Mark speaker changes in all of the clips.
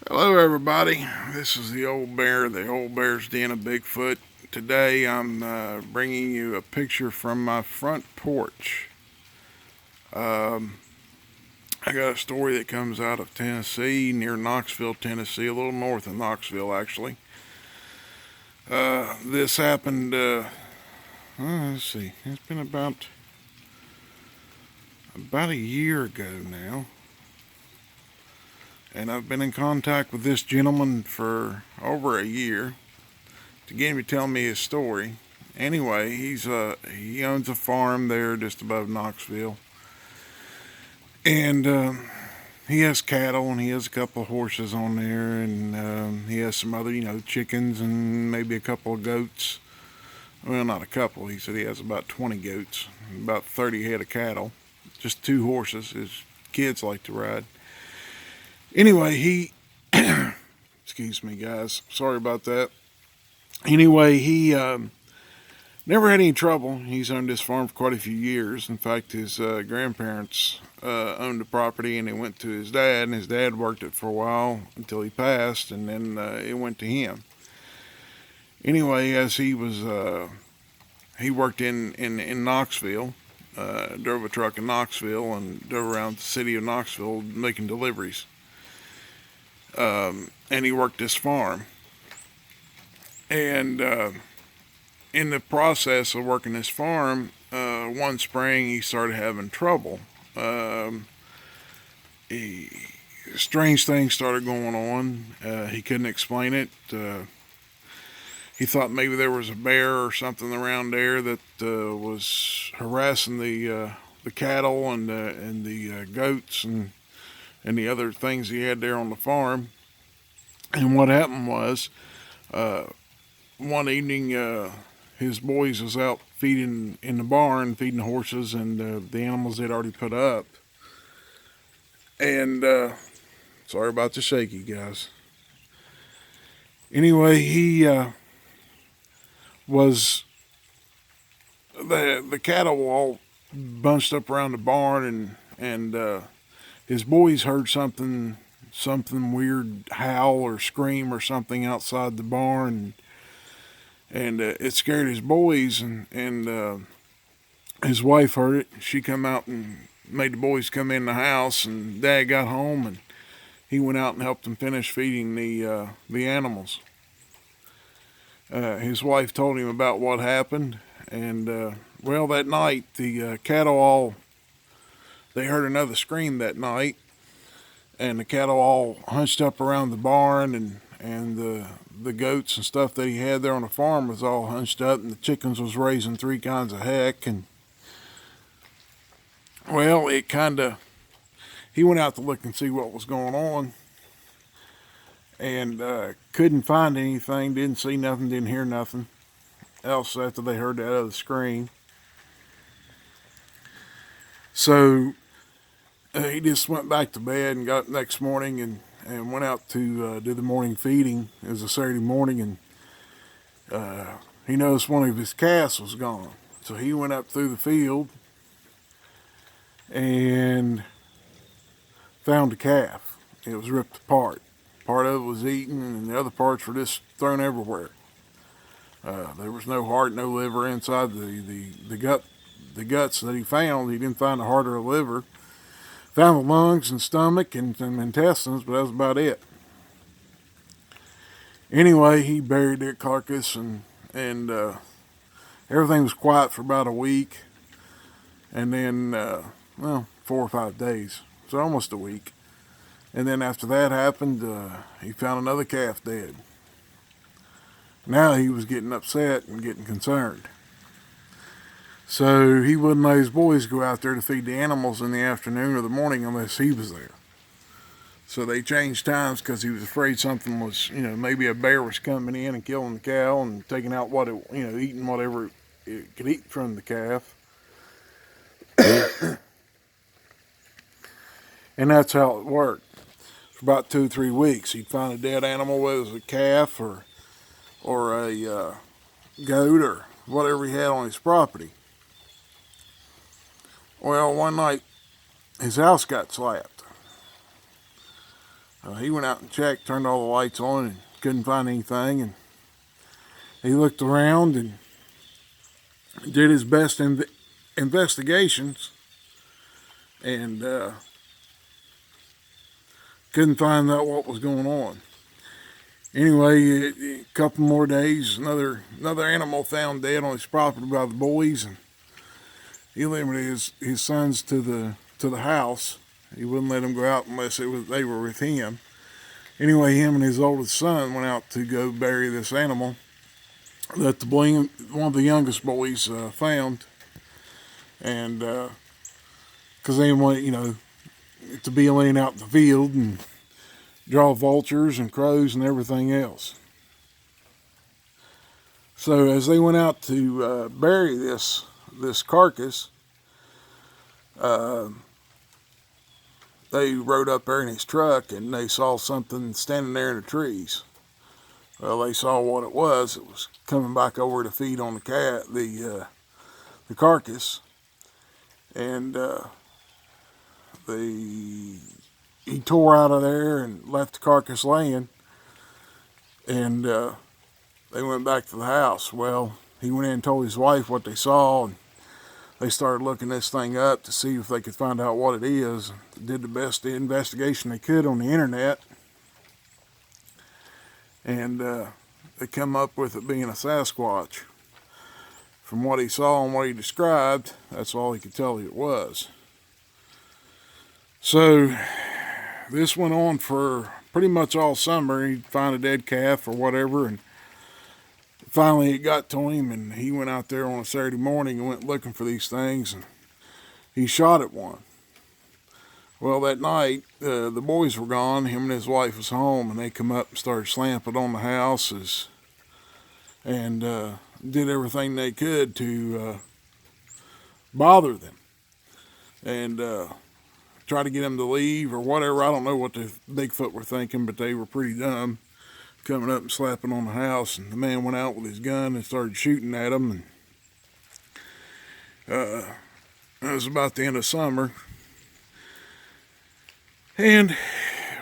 Speaker 1: Hello, everybody. This is the Old Bear, the Old Bear's Den of Bigfoot. Today, I'm bringing you a picture from my front porch. Um, I got a story that comes out of Tennessee, near Knoxville, Tennessee, a little north of Knoxville, actually. This happened. Let's see. It's been about a year ago now, and I've been in contact with this gentleman for over a year to get him to tell me his story. Anyway, he owns a farm there just above Knoxville, and he has cattle and he has a couple of horses on there, and he has some other chickens and maybe a couple of goats. Well, not a couple. He said he has about 20 goats, about 30 head of cattle, just two horses. His kids like to ride. Anyway, he excuse me, guys. Sorry about that. Anyway, he never had any trouble. He's owned this farm for quite a few years. In fact, his grandparents owned the property, and it went to his dad, and his dad worked it for a while until he passed, and then it went to him. Anyway, as he worked in Knoxville, drove a truck in Knoxville, and drove around the city of Knoxville making deliveries. And he worked this farm. And in the process of working this farm, one spring he started having trouble. Um, he, Strange things started going on. He couldn't explain it. He thought maybe there was a bear or something around there that was harassing the cattle and the goats and the other things he had there on the farm. And what happened was, uh, one evening, his boys was out feeding in the barn, feeding the horses and the animals they'd already put up. And sorry about the shaky, guys. Anyway, he was the cattle were all bunched up around the barn, and his boys heard something weird howl or scream or something outside the barn, and it scared his boys, and his wife heard it. She come out and made the boys come in the house, and Dad got home, and he went out and helped them finish feeding the animals. His wife told him about what happened, and well, that night the cattle all they heard another scream that night, and the cattle all hunched up around the barn, and the goats and stuff that he had there on the farm was all hunched up, and the chickens was raising three kinds of heck. And well, it kind of he went out to look and see what was going on, and couldn't find anything, didn't see nothing, didn't hear nothing else after they heard that other scream. So he just went back to bed and got up next morning and went out to do the morning feeding. It was a Saturday morning, and he noticed one of his calves was gone. So he went up through the field and found the calf. It was ripped apart. Part of it was eaten, and the other parts were just thrown everywhere. There was no heart, no liver inside the guts that he found. He didn't find the heart or the liver. Found the lungs and stomach and some intestines, but that was about it. Anyway, he buried that carcass, and everything was quiet for about a week, and then well, 4 or 5 days, so almost a week. And then after that happened, he found another calf dead. Now he was getting upset and getting concerned. So he wouldn't let his boys go out there to feed the animals in the afternoon or the morning unless he was there. So they changed times because he was afraid something was, maybe a bear was coming in and killing the cow and taking out what it, eating whatever it could eat from the calf. And that's how it worked. For about 2 or 3 weeks, he'd find a dead animal, whether it was a calf or a goat or whatever he had on his property. Well, one night his house got slapped. He went out and checked, turned all the lights on, and couldn't find anything. And he looked around and did his best investigations, and couldn't find out what was going on. Anyway, a couple more days, another animal found dead on his property by the boys, and he limited his sons to the house. He wouldn't let them go out unless they were with him. Anyway, him and his oldest son went out to go bury this animal that one of the youngest boys found, and because they didn't want to be laying out in the field and draw vultures and crows and everything else. So as they went out to bury this carcass, they rode up there in his truck and they saw something standing there in the trees. Well, they saw what it was. It was coming back over to feed on the carcass, and he tore out of there and left the carcass laying, and they went back to the house. Well, he went in and told his wife what they saw, and they started looking this thing up to see if they could find out what it is. Did the best investigation they could on the internet, and they come up with it being a Sasquatch. From what he saw and what he described, that's all he could tell you it was. So this went on for pretty much all summer. He'd find a dead calf or whatever, and finally it got to him, and he went out there on a Saturday morning and went looking for these things, and he shot at one. Well, that night, the boys were gone. Him and his wife was home, and they come up and started slamping on the houses and did everything they could to bother them and try to get them to leave or whatever. I don't know what the Bigfoot were thinking, but they were pretty dumb, coming up and slapping on the house. And the man went out with his gun and started shooting at them. And it was about the end of summer. And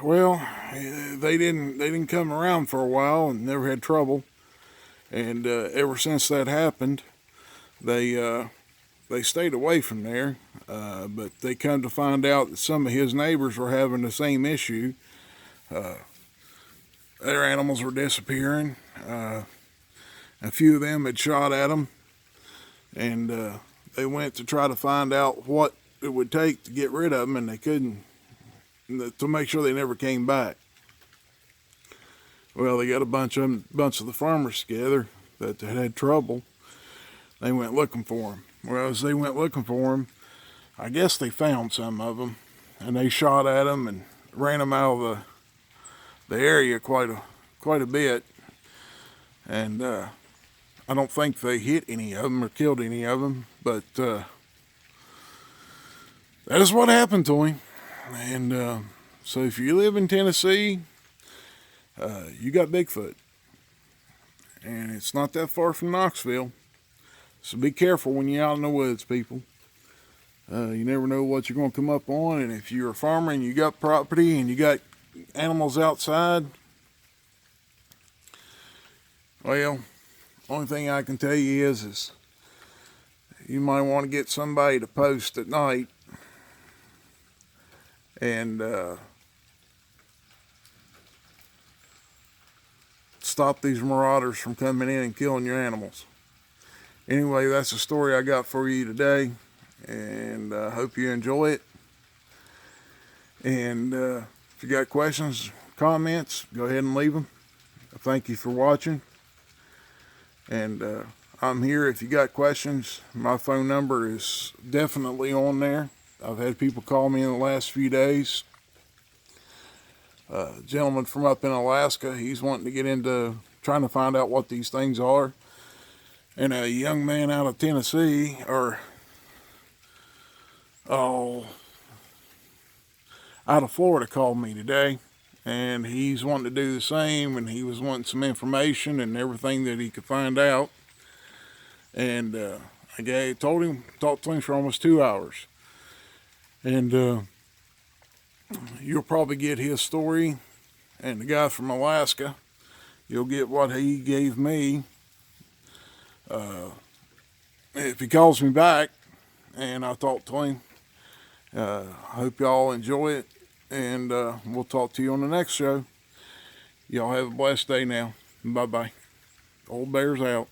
Speaker 1: well, they didn't come around for a while and never had trouble. And ever since that happened, they stayed away from there. But they come to find out that some of his neighbors were having the same issue. Their animals were disappearing. A few of them had shot at them, and they went to try to find out what it would take to get rid of them, and they couldn't, to make sure they never came back. Well, they got a bunch of the farmers together that had trouble. They went looking for them. Well, as they went looking for them, I guess they found some of them, and they shot at them and ran them out of the area quite a bit. And I don't think they hit any of them or killed any of them, but that is what happened to him. And so if you live in Tennessee, you got Bigfoot, and it's not that far from Knoxville. So be careful when you're out in the woods, people. You never know what you're going to come up on, and if you're a farmer and you got property and you got animals outside, well, only thing I can tell you is you might want to get somebody to post at night and stop these marauders from coming in and killing your animals. Anyway, that's the story I got for you today, and I hope you enjoy it. And if you got questions, comments, go ahead and leave them. Thank you for watching. And I'm here if you got questions. My phone number is definitely on there. I've had people call me in the last few days. A gentleman from up in Alaska, he's wanting to get into trying to find out what these things are. And a young man out of Tennessee, out of Florida, called me today, and he's wanting to do the same, and he was wanting some information and everything that he could find out. And I talked to him for almost 2 hours. And you'll probably get his story And the guy from Alaska, you'll get what he gave me. If he calls me back and I talk to him, I hope y'all enjoy it, and we'll talk to you on the next show. Y'all have a blessed day now. Bye-bye. Old Bear's out.